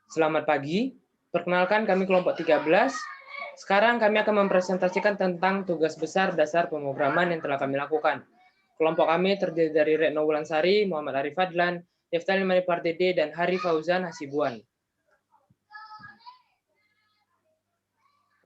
Selamat pagi, perkenalkan kami kelompok 13. Sekarang kami akan mempresentasikan tentang tugas besar dasar pemrograman yang telah kami lakukan. Kelompok kami terdiri dari Retno Wulansari, Muhammad Arif Fadlan, Yeftali Manipardede, dan Hari Fauzan Hasibuan.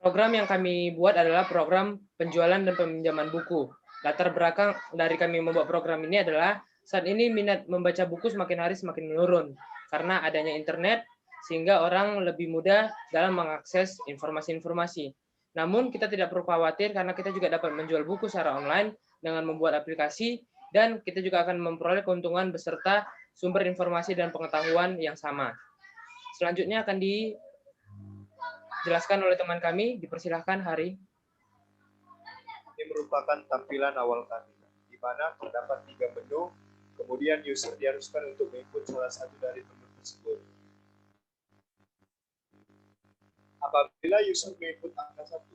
Program yang kami buat adalah program penjualan dan peminjaman buku. Latar belakang dari kami membuat program ini adalah saat ini minat membaca buku semakin hari semakin menurun karena adanya internet, sehingga orang lebih mudah dalam mengakses informasi-informasi. Namun kita tidak perlu khawatir karena kita juga dapat menjual buku secara online dengan membuat aplikasi, dan kita juga akan memperoleh keuntungan beserta sumber informasi dan pengetahuan yang sama. Selanjutnya akan dijelaskan oleh teman kami, dipersilahkan Hari. Ini merupakan tampilan awal kami, di mana terdapat 3 menu, kemudian user diharuskan untuk menginput salah satu dari menu tersebut. Apabila user menginput angka 1,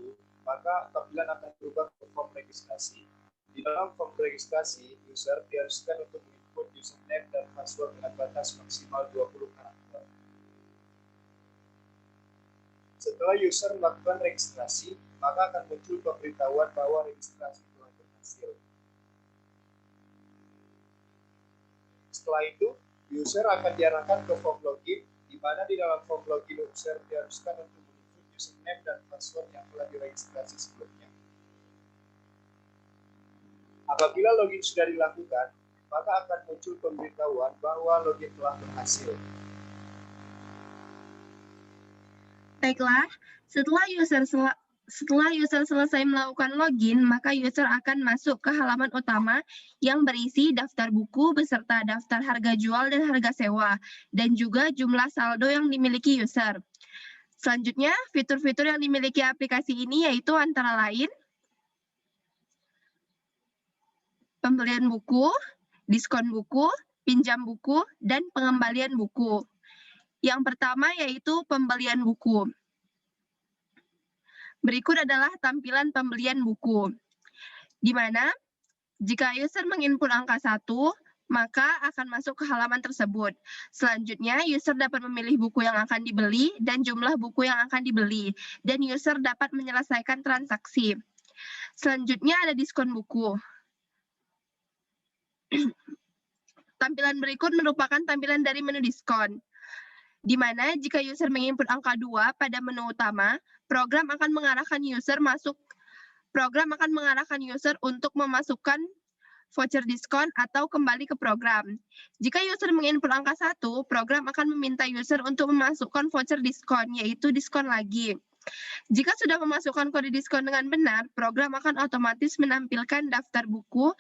maka tampilan akan berubah ke form registrasi. Di dalam form registrasi, user diharuskan untuk menginput username dan password dengan batas maksimal 20 karakter. Setelah user melakukan registrasi, maka akan muncul pemberitahuan bahwa registrasi telah berhasil. Setelah itu, user akan diarahkan ke form login, di mana di dalam form login user diharuskan untuk menginput username dan password yang telah diregistrasi sebelumnya. Apabila login sudah dilakukan, maka akan muncul pemberitahuan bahwa login telah berhasil. Baiklah, setelah user selesai melakukan login, maka user akan masuk ke halaman utama yang berisi daftar buku beserta daftar harga jual dan harga sewa, dan juga jumlah saldo yang dimiliki user. Selanjutnya, fitur-fitur yang dimiliki aplikasi ini yaitu antara lain pembelian buku, diskon buku, pinjam buku, dan pengembalian buku. Yang pertama yaitu pembelian buku. Berikut adalah tampilan pembelian buku, di mana jika user menginput angka 1, maka akan masuk ke halaman tersebut. Selanjutnya, user dapat memilih buku yang akan dibeli dan jumlah buku yang akan dibeli, dan user dapat menyelesaikan transaksi. Selanjutnya ada diskon buku. Tampilan berikut merupakan tampilan dari menu diskon, di mana jika user menginput angka 2 pada menu utama, program akan mengarahkan user untuk memasukkan voucher diskon atau kembali ke program. Jika user menginput angka 1, program akan meminta user untuk memasukkan voucher diskon, yaitu diskon lagi. Jika sudah memasukkan kode diskon dengan benar, program akan otomatis menampilkan daftar buku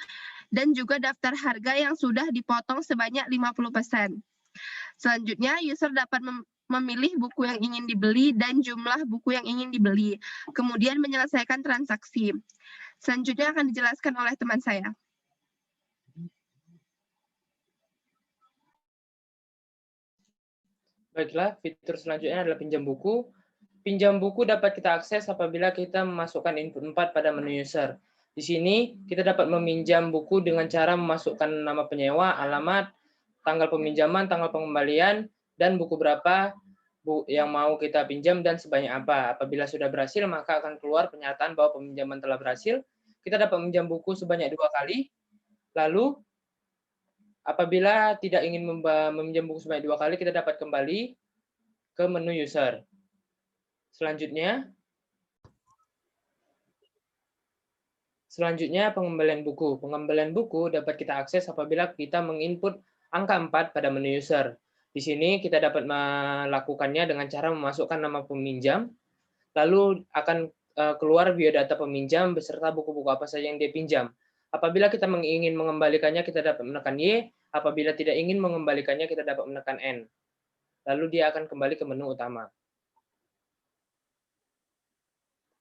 dan juga daftar harga yang sudah dipotong sebanyak 50%. Selanjutnya, user dapat memilih buku yang ingin dibeli dan jumlah buku yang ingin dibeli, kemudian menyelesaikan transaksi. Selanjutnya akan dijelaskan oleh teman saya. Baiklah, fitur selanjutnya adalah pinjam buku. Pinjam buku dapat kita akses apabila kita memasukkan input 4 pada menu user. Di sini, kita dapat meminjam buku dengan cara memasukkan nama penyewa, alamat, tanggal peminjaman, tanggal pengembalian, dan buku berapa yang mau kita pinjam dan sebanyak apa. Apabila sudah berhasil, maka akan keluar pernyataan bahwa peminjaman telah berhasil. Kita dapat meminjam buku sebanyak 2 kali. Lalu, apabila tidak ingin meminjam buku sebanyak 2 kali, kita dapat kembali ke menu user. Selanjutnya, pengembalian buku. Pengembalian buku dapat kita akses apabila kita menginput angka 4 pada menu user. Di sini kita dapat melakukannya dengan cara memasukkan nama peminjam, lalu akan keluar biodata peminjam beserta buku-buku apa saja yang dia pinjam. Apabila kita ingin mengembalikannya, kita dapat menekan Y. Apabila tidak ingin mengembalikannya, kita dapat menekan N. Lalu dia akan kembali ke menu utama.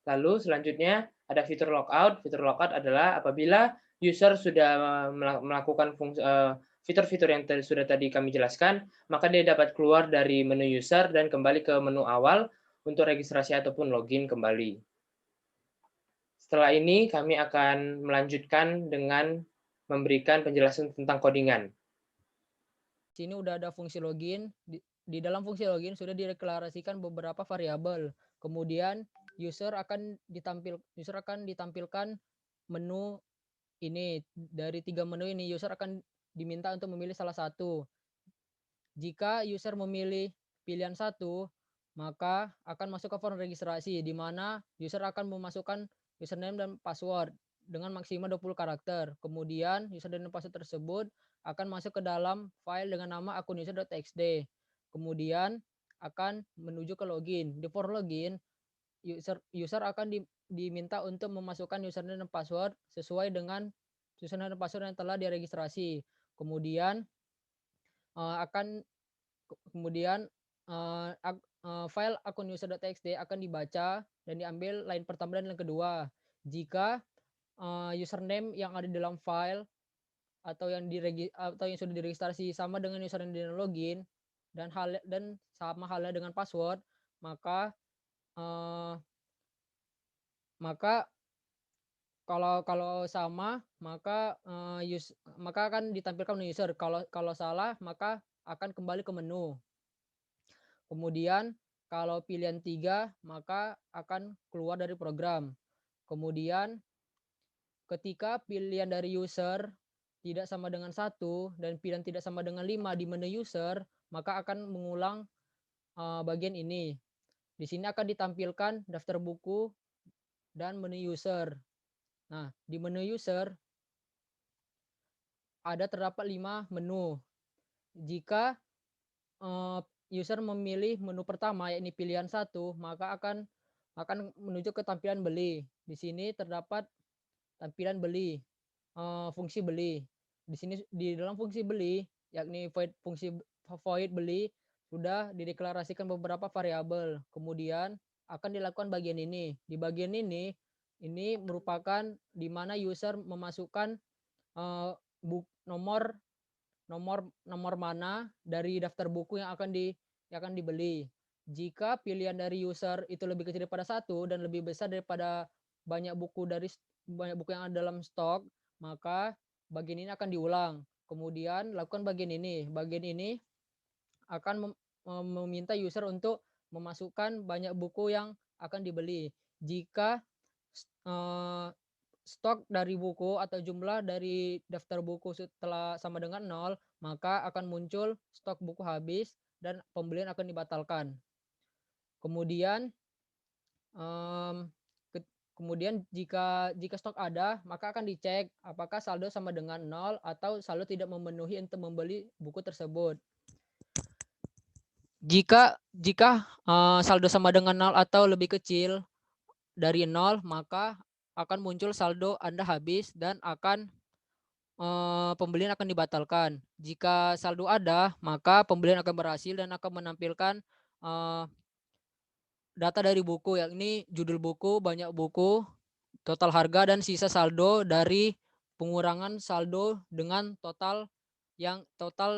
Lalu selanjutnya ada fitur logout. Fitur logout adalah apabila user sudah melakukan fitur-fitur yang sudah tadi kami jelaskan, maka dia dapat keluar dari menu user dan kembali ke menu awal untuk registrasi ataupun login kembali. Setelah ini kami akan melanjutkan dengan memberikan penjelasan tentang codingan. Sini udah ada fungsi login, di dalam fungsi login sudah dideklarasikan beberapa variabel. Kemudian user akan ditampilkan menu ini. Dari 3 menu ini user akan diminta untuk memilih salah satu. Jika user memilih pilihan satu, maka akan masuk ke form registrasi di mana user akan memasukkan username dan password dengan maksimal 20 karakter. Kemudian username dan password tersebut akan masuk ke dalam file dengan nama akun user.txt. Kemudian akan menuju ke login. Di form login, user akan diminta untuk memasukkan username dan password sesuai dengan username dan password yang telah diregistrasi. Kemudian file akun user.txt akan dibaca dan diambil line pertama dan line kedua. Jika username yang ada di dalam file atau yang sudah diregistrasi sama dengan username di login dan sama halnya dengan password, maka kalau sama maka akan ditampilkan menu user. Kalau salah maka akan kembali ke menu. Kemudian kalau pilihan 3 maka akan keluar dari program. Kemudian ketika pilihan dari user tidak sama dengan 1 dan pilihan tidak sama dengan 5 di menu user, maka akan mengulang bagian ini. Di sini akan ditampilkan daftar buku dan menu user. Nah, di menu user terdapat 5 menu. Jika user memilih menu pertama yakni pilihan 1, maka akan menuju ke tampilan beli. Di sini terdapat tampilan beli, fungsi beli. Di sini di dalam fungsi beli yakni fungsi void beli sudah dideklarasikan beberapa variabel. Kemudian akan dilakukan bagian ini. Di bagian ini merupakan di mana user memasukkan nomor mana dari daftar buku yang akan dibeli. Jika pilihan dari user itu lebih kecil daripada 1 dan lebih besar daripada banyak buku yang ada dalam stok, maka bagian ini akan diulang. Kemudian lakukan bagian ini. Bagian ini akan meminta user untuk memasukkan banyak buku yang akan dibeli. Jika stok dari buku atau jumlah dari daftar buku setelah sama dengan 0, maka akan muncul stok buku habis dan pembelian akan dibatalkan. Kemudian jika stok ada, maka akan dicek apakah saldo sama dengan 0 atau saldo tidak memenuhi untuk membeli buku tersebut. Jika saldo sama dengan 0 atau lebih kecil dari 0, maka akan muncul saldo Anda habis dan pembelian akan dibatalkan. Jika saldo ada, maka pembelian akan berhasil dan akan menampilkan data dari buku, yakni judul buku, banyak buku, total harga, dan sisa saldo dari pengurangan saldo dengan total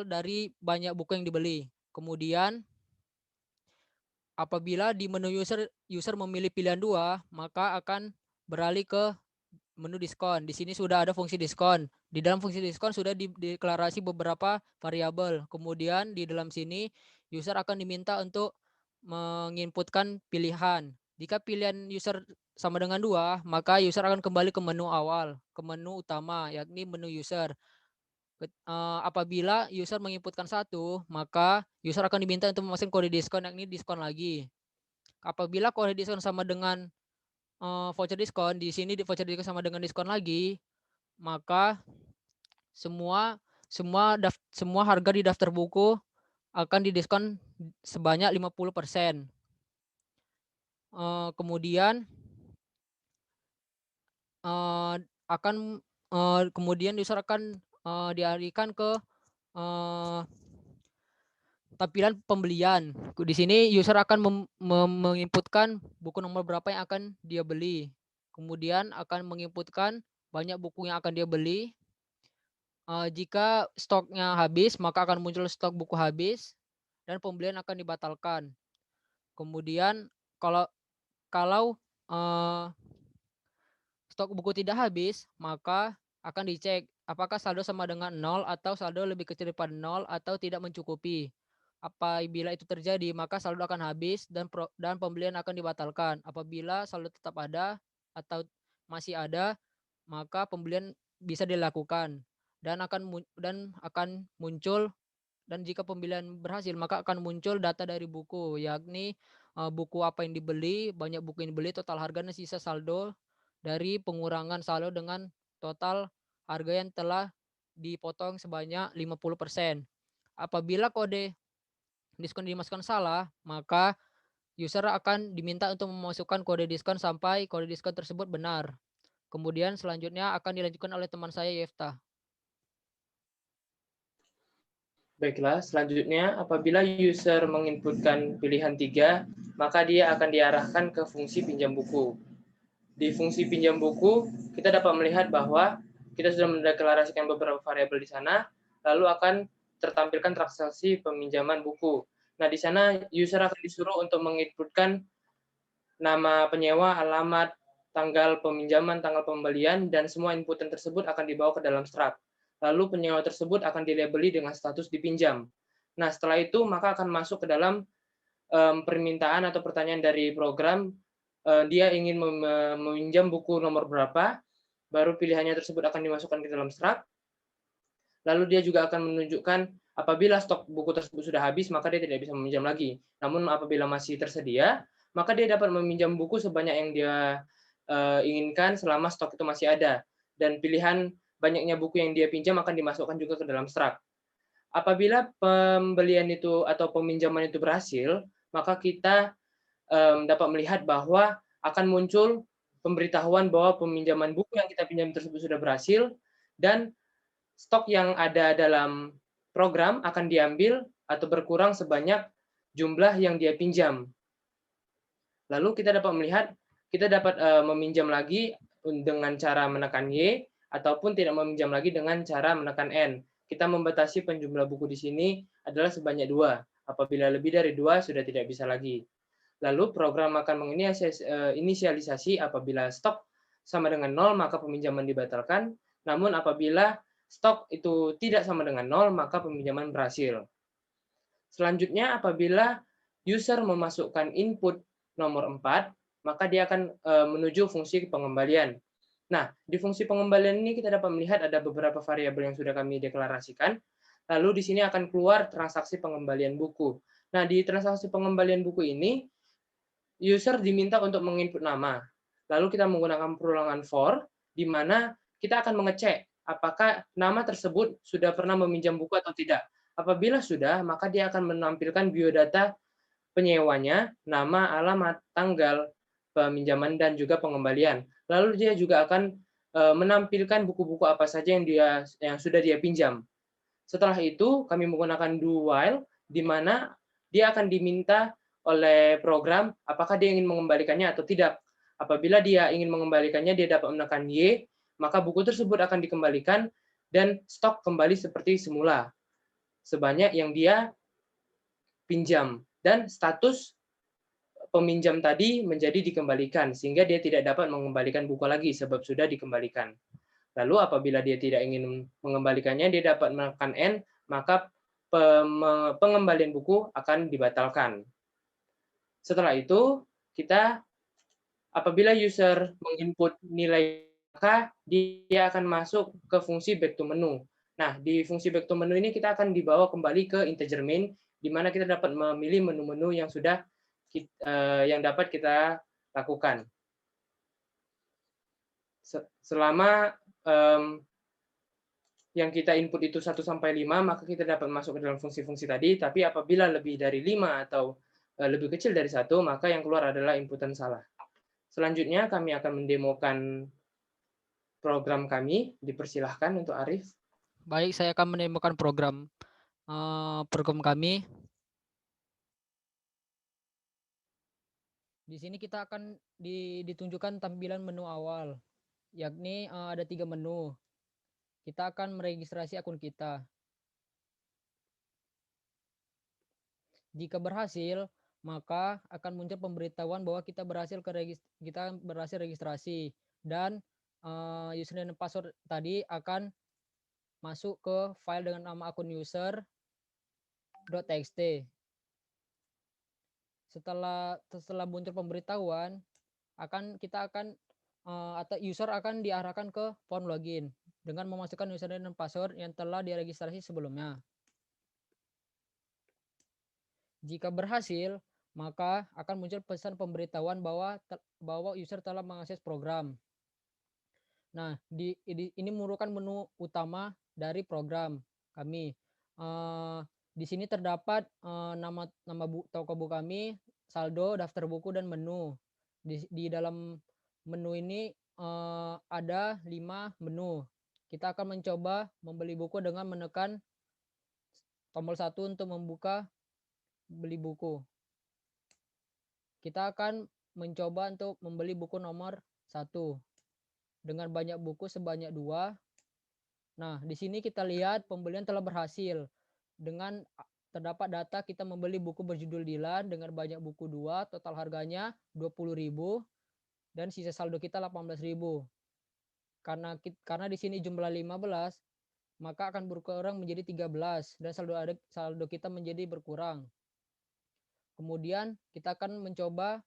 dari banyak buku yang dibeli. Kemudian apabila di menu user memilih pilihan 2, maka akan beralih ke menu diskon. Di sini sudah ada fungsi diskon. Di dalam fungsi diskon sudah dideklarasi beberapa variabel. Kemudian di dalam sini user akan diminta untuk menginputkan pilihan. Jika pilihan user sama dengan 2, maka user akan kembali ke menu awal, ke menu utama, yakni menu user. Apabila user menginputkan 1, maka user akan diminta untuk memasukkan kode diskon, yakni diskon lagi. Apabila kode diskon sama dengan voucher diskon, di sini di voucher diskon sama dengan diskon lagi, maka semua harga di daftar buku akan didiskon sebanyak 50%. Kemudian kemudian user akan dialihkan ke tampilan pembelian. Di sini user akan menginputkan buku nomor berapa yang akan dia beli. Kemudian akan menginputkan banyak buku yang akan dia beli. Jika stoknya habis, maka akan muncul stok buku habis dan pembelian akan dibatalkan. Kemudian kalau stok buku tidak habis, maka akan dicek apakah saldo sama dengan 0 atau saldo lebih kecil daripada 0 atau tidak mencukupi. Apabila itu terjadi, maka saldo akan habis dan pembelian akan dibatalkan. Apabila saldo tetap ada atau masih ada, maka pembelian bisa dilakukan dan akan muncul, dan jika pembelian berhasil maka akan muncul data dari buku, yakni buku apa yang dibeli, banyak buku yang dibeli, total harganya, sisa saldo dari pengurangan saldo dengan total harga yang telah dipotong sebanyak 50%. Apabila kode diskon dimasukkan salah, maka user akan diminta untuk memasukkan kode diskon sampai kode diskon tersebut benar. Kemudian selanjutnya akan dilanjutkan oleh teman saya, Yefta. Baiklah, selanjutnya apabila user menginputkan pilihan 3, maka dia akan diarahkan ke fungsi pinjam buku. Di fungsi pinjam buku, kita dapat melihat bahwa kita sudah mendeklarasikan beberapa variabel di sana, lalu akan tertampilkan transaksi peminjaman buku. Nah, di sana user akan disuruh untuk menginputkan nama penyewa, alamat, tanggal peminjaman, tanggal pembelian, dan semua inputan tersebut akan dibawa ke dalam Stripe. Lalu penyewa tersebut akan dilabeli dengan status dipinjam. Nah, setelah itu maka akan masuk ke dalam permintaan atau pertanyaan dari program, dia ingin meminjam buku nomor berapa, baru pilihannya tersebut akan dimasukkan ke dalam Stripe. Lalu dia juga akan menunjukkan apabila stok buku tersebut sudah habis, maka dia tidak bisa meminjam lagi. Namun apabila masih tersedia, maka dia dapat meminjam buku sebanyak yang dia inginkan selama stok itu masih ada. Dan pilihan banyaknya buku yang dia pinjam akan dimasukkan juga ke dalam Stripe. Apabila pembelian itu atau peminjaman itu berhasil, maka kita dapat melihat bahwa akan muncul pemberitahuan bahwa peminjaman buku yang kita pinjam tersebut sudah berhasil, dan stok yang ada dalam program akan diambil atau berkurang sebanyak jumlah yang dia pinjam. Lalu kita dapat melihat, kita dapat meminjam lagi dengan cara menekan Y, ataupun tidak meminjam lagi dengan cara menekan N. Kita membatasi penjumlah buku di sini adalah sebanyak 2. Apabila lebih dari 2 sudah tidak bisa lagi. Lalu program akan menginisialisasi apabila stok sama dengan 0 maka peminjaman dibatalkan. Namun apabila stok itu tidak sama dengan 0 maka peminjaman berhasil. Selanjutnya apabila user memasukkan input nomor 4, maka dia akan menuju fungsi pengembalian. Nah, di fungsi pengembalian ini kita dapat melihat ada beberapa variabel yang sudah kami deklarasikan. Lalu di sini akan keluar transaksi pengembalian buku. Nah, di transaksi pengembalian buku ini, user diminta untuk menginput nama. Lalu kita menggunakan perulangan for, di mana kita akan mengecek apakah nama tersebut sudah pernah meminjam buku atau tidak. Apabila sudah, maka dia akan menampilkan biodata penyewanya, nama, alamat, tanggal peminjaman, dan juga pengembalian. Lalu dia juga akan menampilkan buku-buku apa saja yang sudah dia pinjam. Setelah itu kami menggunakan do while, di mana dia akan diminta oleh program apakah dia ingin mengembalikannya atau tidak. Apabila dia ingin mengembalikannya, dia dapat menekan Y, maka buku tersebut akan dikembalikan dan stok kembali seperti semula, sebanyak yang dia pinjam. Dan status peminjam tadi menjadi dikembalikan, sehingga dia tidak dapat mengembalikan buku lagi sebab sudah dikembalikan. Lalu apabila dia tidak ingin mengembalikannya, dia dapat menekan N, maka pengembalian buku akan dibatalkan. Setelah itu, kita apabila user menginput nilai, maka dia akan masuk ke fungsi back to menu. Nah, di fungsi back to menu ini kita akan dibawa kembali ke integer main, di mana kita dapat memilih menu-menu yang sudah yang dapat kita lakukan. Selama yang kita input itu 1 sampai 5, maka kita dapat masuk ke dalam fungsi-fungsi tadi, tapi apabila lebih dari 5 atau lebih kecil dari 1, maka yang keluar adalah inputan salah. Selanjutnya kami akan mendemokan program kami. Dipersilahkan untuk Arif. Baik, saya akan mendemokan program kami. Di sini kita akan ditunjukkan tampilan menu awal, yakni ada 3 menu. Kita akan meregistrasi akun kita. Jika berhasil, maka akan muncul pemberitahuan bahwa kita berhasil registrasi, dan username dan password tadi akan masuk ke file dengan nama akun user .txt. Setelah muncul pemberitahuan, atau user akan diarahkan ke form login dengan memasukkan username dan password yang telah diregistrasi sebelumnya. Jika berhasil, maka akan muncul pesan pemberitahuan bahwa user telah mengakses program. Nah, ini merupakan menu utama dari program kami. Di sini terdapat nama toko buku kami, saldo, daftar buku, dan menu. Di dalam menu ini ada 5 menu. Kita akan mencoba membeli buku dengan menekan tombol 1 untuk membuka beli buku. Kita akan mencoba untuk membeli buku nomor 1 dengan banyak buku sebanyak 2. Nah, di sini kita lihat pembelian telah berhasil. Dengan terdapat data kita membeli buku berjudul Dilan dengan banyak buku 2, total harganya 20.000 dan sisa saldo kita 18.000. Karena di sini jumlah 15, maka akan berkurang menjadi 13 dan saldo kita menjadi berkurang. Kemudian kita akan mencoba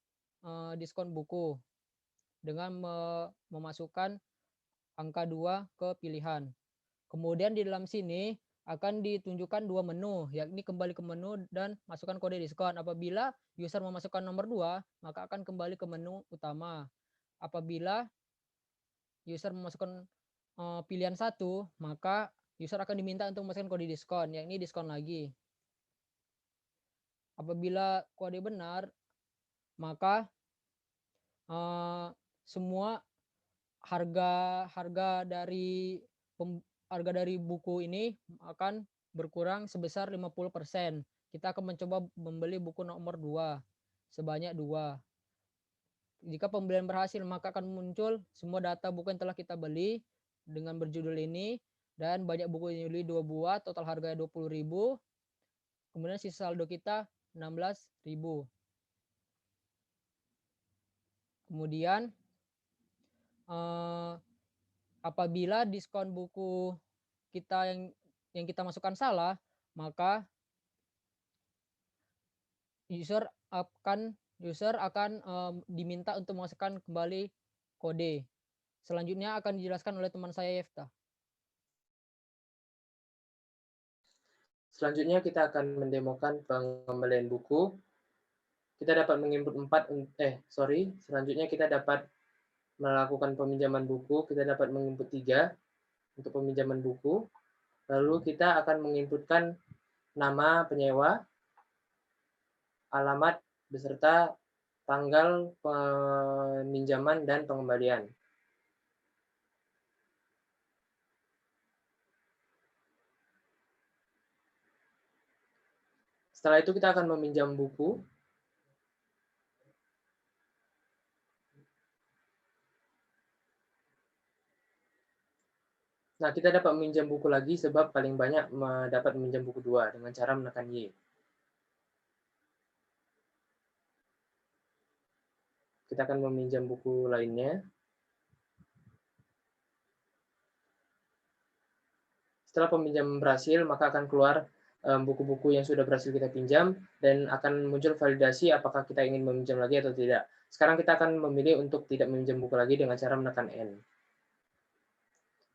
diskon buku dengan memasukkan angka 2 ke pilihan. Kemudian di dalam sini akan ditunjukkan 2 menu, yakni kembali ke menu dan masukkan kode diskon. Apabila user memasukkan nomor 2, maka akan kembali ke menu utama. Apabila user memasukkan pilihan 1, maka user akan diminta untuk memasukkan kode diskon, yakni diskon lagi. Apabila kode benar, maka semua harga dari buku ini akan berkurang sebesar 50%. Kita akan mencoba membeli buku nomor 2 sebanyak 2. Jika pembelian berhasil, maka akan muncul semua data buku yang telah kita beli dengan berjudul ini dan banyak buku yang dibeli 2 buah, total harganya 20.000. Kemudian sisa saldo kita 16.000. Kemudian apabila diskon buku kita yang kita masukkan salah, maka user akan diminta untuk memasukkan kembali kode. Selanjutnya akan dijelaskan oleh teman saya, Yefta. Selanjutnya kita akan mendemokan pengembalian buku. Kita dapat menginput selanjutnya kita dapat melakukan peminjaman buku. Kita dapat menginput 3 untuk peminjaman buku. Lalu kita akan menginputkan nama penyewa, alamat, beserta tanggal peminjaman dan pengembalian. Setelah itu kita akan meminjam buku. Nah, kita dapat meminjam buku lagi sebab paling banyak dapat meminjam buku 2 dengan cara menekan Y. Kita akan meminjam buku lainnya. Setelah peminjaman berhasil, maka akan keluar buku-buku yang sudah berhasil kita pinjam dan akan muncul validasi apakah kita ingin meminjam lagi atau tidak. Sekarang kita akan memilih untuk tidak meminjam buku lagi dengan cara menekan N.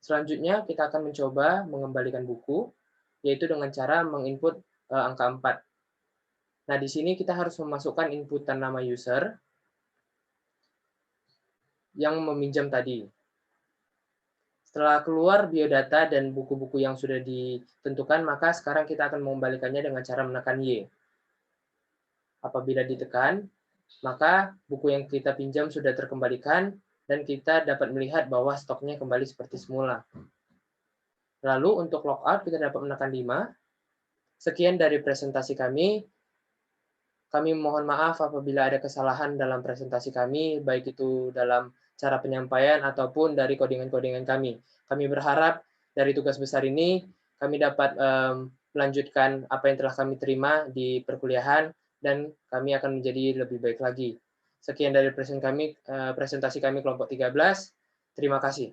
Selanjutnya kita akan mencoba mengembalikan buku, yaitu dengan cara menginput angka 4. Nah, di sini kita harus memasukkan inputan nama user yang meminjam tadi. Setelah keluar biodata dan buku-buku yang sudah ditentukan, maka sekarang kita akan mengembalikannya dengan cara menekan Y. Apabila ditekan, maka buku yang kita pinjam sudah terkembalikan dan kita dapat melihat bahwa stoknya kembali seperti semula. Lalu untuk logout kita dapat menekan 5. Sekian dari presentasi kami. Kami mohon maaf apabila ada kesalahan dalam presentasi kami, baik itu dalam cara penyampaian ataupun dari kodingan-kodingan kami. Kami berharap dari tugas besar ini kami dapat melanjutkan apa yang telah kami terima di perkuliahan dan kami akan menjadi lebih baik lagi. Sekian dari presentasi kami kelompok 13. Terima kasih.